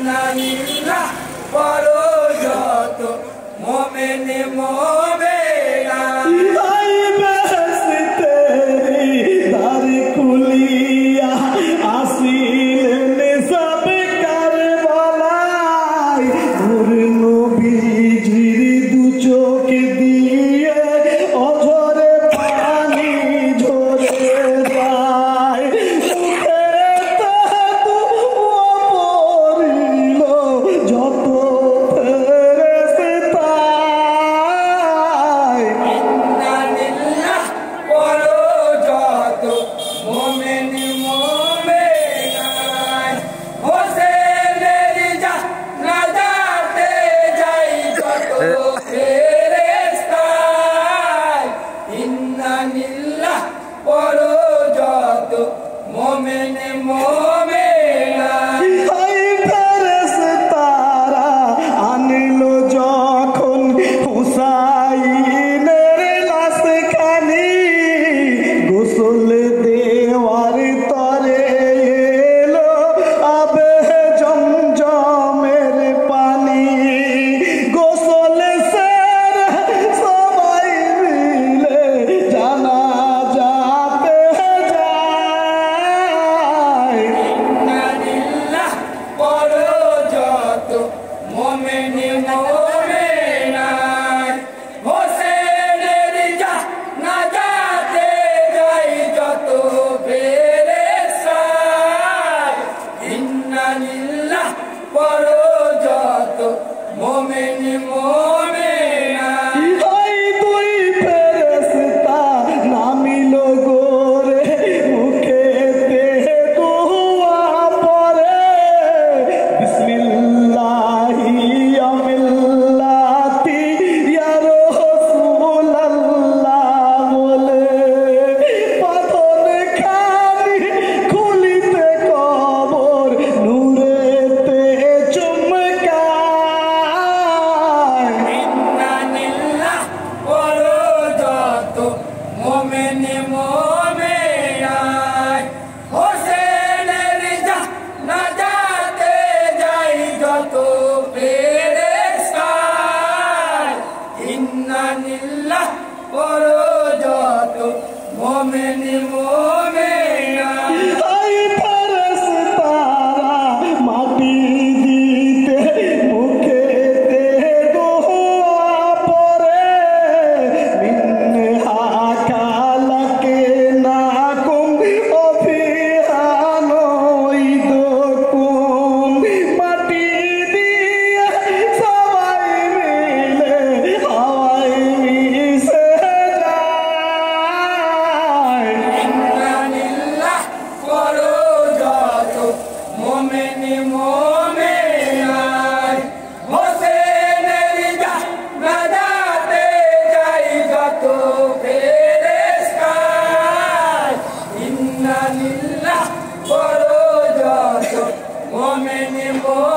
ইন্নালিল্লাহ পড়ো যত মোমেন মোমেনা মোমেন মোমেনা ফেরেশতারা আনলো যখন হুসাইনের লাশখানি গোসল দেওয়ার তরে এলো আবে জমজমের পানি গোসল সেরে সবাই মিলে জানাজাতে মোমেন মোমেনা হোসেনের জানাজাতে যাই যত ফেরেশতা ইন্নালিল্লাহ পড়ো যত মোমেন মোমেনা ওই দুই ফেরেশতা নামিল গোরে মুখেতে দোয়া পড়ে বিসমিল্লাহ মোমেন মোমেনা হোসেনের জানাজাতে যাই যত ফেরেশতা ইন্নালিল্লাহ পড়ো যত মোমেন মোমেনা ওই ফেরেশতারা মাটি দিতে মুখেতে দোয়া পড়ে মিনহা মোমেন মোমেনা হোসেনের জানাজাতে যাই যত ফেরেশতা ইন্নালিল্লাহ পড়ো যত মোমেন মোমেনা